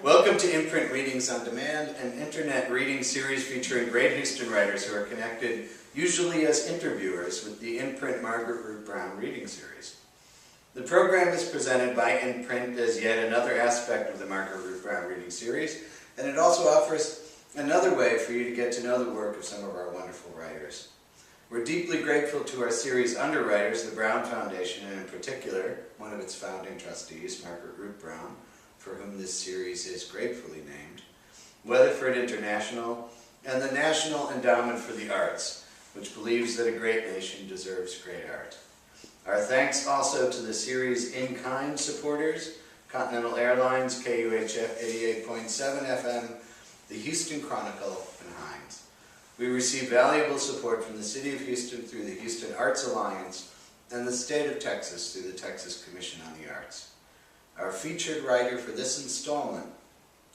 Welcome to Imprint Readings on Demand, an internet reading series featuring great Houston writers who are connected, usually as interviewers, with the Imprint Margaret Root Brown reading series. The program is presented by Inprint as yet another aspect of the Margaret Root Brown reading series, and it also offers another way for you to get to know the work of some of our wonderful writers. We're deeply grateful to our series underwriters, the Brown Foundation, and in particular, one of its founding trustees, Margaret Root Brown, for whom this series is gratefully named, Weatherford International, and the National Endowment for the Arts, which believes that a great nation deserves great art. Our thanks also to the series in-kind supporters, Continental Airlines, KUHF 88.7 FM, the Houston Chronicle, and Heinz. We receive valuable support from the City of Houston through the Houston Arts Alliance and the State of Texas through the Texas Commission on the Arts. Our featured writer for this installment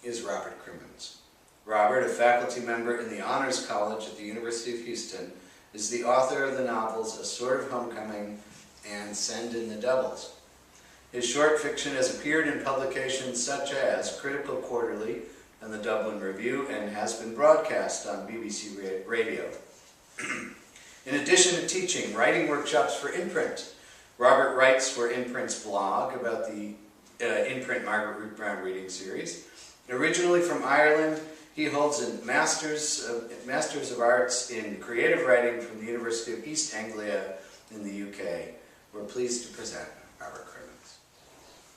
is Robert Cremins. Robert, a faculty member in the Honors College at the University of Houston, is the author of the novels A Sort of Homecoming and Send in the Devils. His short fiction has appeared in publications such as Critical Quarterly and the Dublin Review and has been broadcast on BBC Radio. In addition to teaching writing workshops for Imprint, Robert writes for Imprint's blog about the Imprint Margaret Root Brown reading series. Originally from Ireland, he holds a Masters of Arts in Creative Writing from the University of East Anglia in the UK. We're pleased to present Robert Cremins.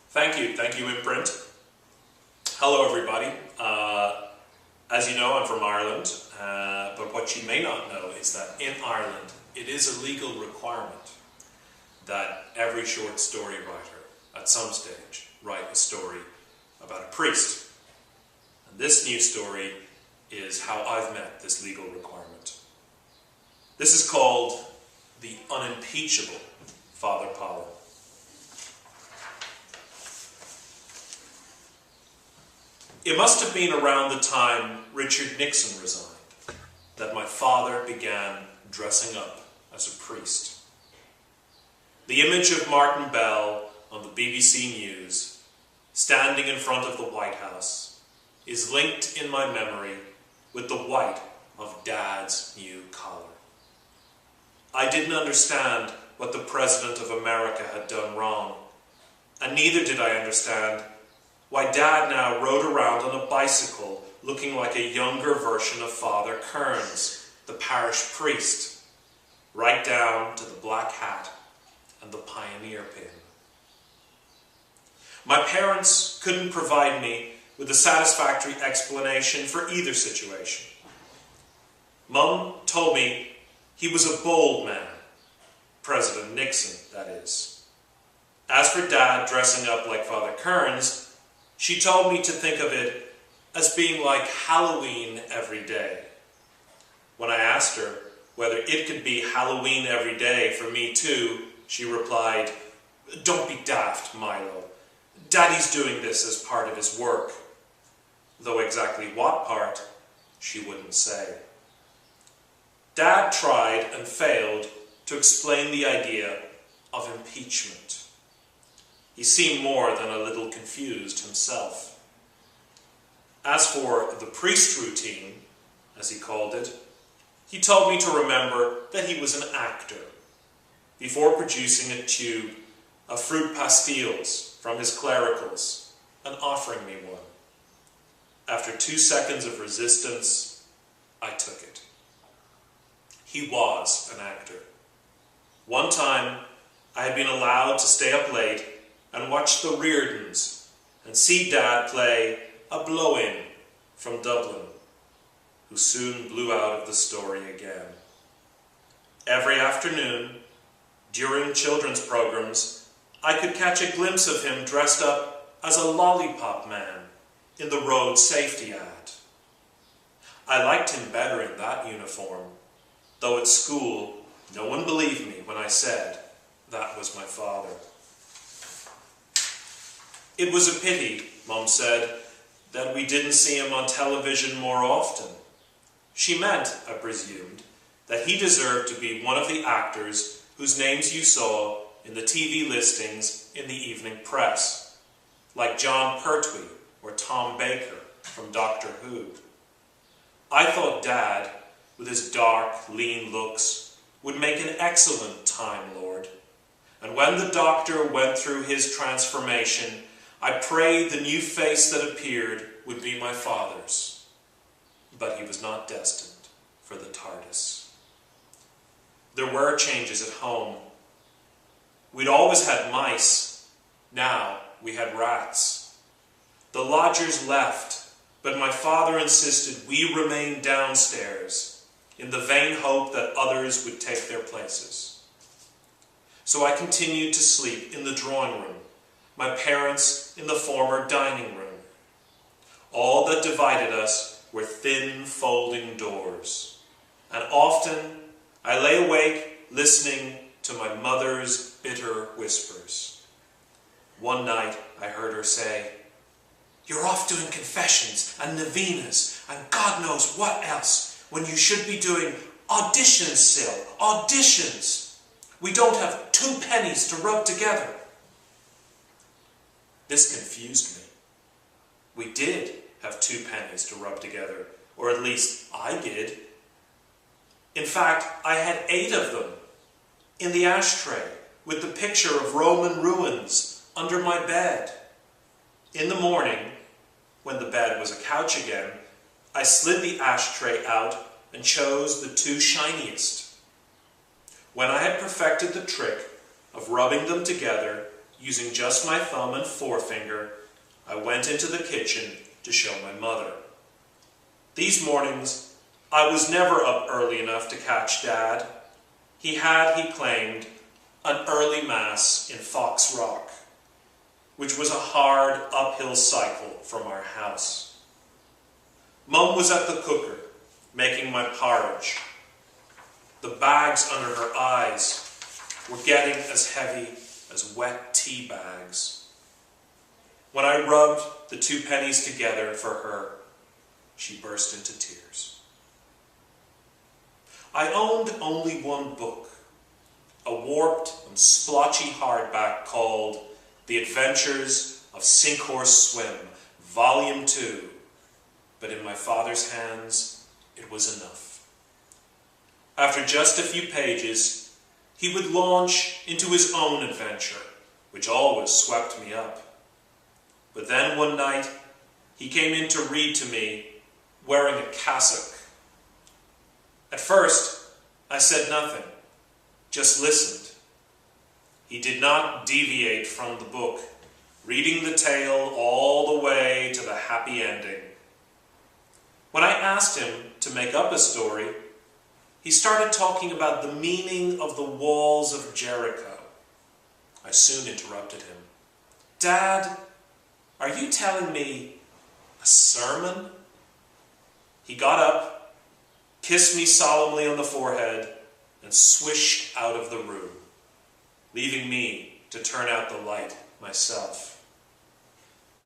Thank you, Imprint. Hello, everybody. As you know, I'm from Ireland, but what you may not know is that in Ireland, it is a legal requirement that every short story writer, at some stage, write a story about a priest. And this new story is how I've met this legal requirement. This is called The Unimpeachable Father Powell. It must have been around the time Richard Nixon resigned that my father began dressing up as a priest. The image of Martin Bell on the BBC News, standing in front of the White House, is linked in my memory with the white of Dad's new collar. I didn't understand what the President of America had done wrong, and neither did I understand why Dad now rode around on a bicycle looking like a younger version of Father Kearns, the parish priest, right down to the black hat and the pioneer pin. My parents couldn't provide me with a satisfactory explanation for either situation. Mum told me he was a bold man, President Nixon, that is. As for Dad dressing up like Father Kearns, she told me to think of it as being like Halloween every day. When I asked her whether it could be Halloween every day for me too, she replied, "Don't be daft, Milo. Daddy's doing this as part of his work." Though exactly what part, she wouldn't say. Dad tried and failed to explain the idea of impeachment. He seemed more than a little confused himself. As for the priest routine, as he called it, he told me to remember that he was an actor before producing a tube of fruit pastilles from his clericals and offering me one. After 2 seconds of resistance, I took it. He was an actor. One time, I had been allowed to stay up late and watch the Reardons and see Dad play a blow-in from Dublin, who soon blew out of the story again. Every afternoon, during children's programs, I could catch a glimpse of him dressed up as a lollipop man in the road safety ad. I liked him better in that uniform, though at school no one believed me when I said that was my father. It was a pity, Mum said, that we didn't see him on television more often. She meant, I presumed, that he deserved to be one of the actors whose names you saw in the TV listings in the evening press, like John Pertwee or Tom Baker from Doctor Who. I thought Dad, with his dark, lean looks, would make an excellent Time Lord. And when the Doctor went through his transformation, I prayed the new face that appeared would be my father's. But he was not destined for the TARDIS. There were changes at home. We'd always had mice. Now we had rats. The lodgers left, but my father insisted we remain downstairs in the vain hope that others would take their places. So I continued to sleep in the drawing room, my parents in the former dining room. All that divided us were thin folding doors, and often I lay awake listening to my mother's bitter whispers. One night I heard her say, "You're off doing confessions and novenas and God knows what else, when you should be doing auditions still, auditions. We don't have 2 pennies to rub together." This confused me. We did have 2 pennies to rub together, or at least I did. In fact, I had 8 of them in the ashtray with the picture of Roman ruins under my bed. In the morning, when the bed was a couch again, I slid the ashtray out and chose the 2 shiniest. When I had perfected the trick of rubbing them together using just my thumb and forefinger, I went into the kitchen to show my mother. These mornings, I was never up early enough to catch Dad. He had, he claimed, an early mass in Fox Rock, which was a hard uphill cycle from our house. Mum was at the cooker, making my porridge. The bags under her eyes were getting as heavy as wet tea bags. When I rubbed the 2 pennies together for her, she burst into tears. I owned only one book, a warped and splotchy hardback called The Adventures of Sinkhorse Swim, Volume 2, but in my father's hands, it was enough. After just a few pages, he would launch into his own adventure, which always swept me up. But then one night, he came in to read to me, wearing a cassock. At first, I said nothing, just listened. He did not deviate from the book, reading the tale all the way to the happy ending. When I asked him to make up a story, he started talking about the meaning of the walls of Jericho. I soon interrupted him. "Dad, are you telling me a sermon?" He got up, kissed me solemnly on the forehead, and swished out of the room, leaving me to turn out the light myself.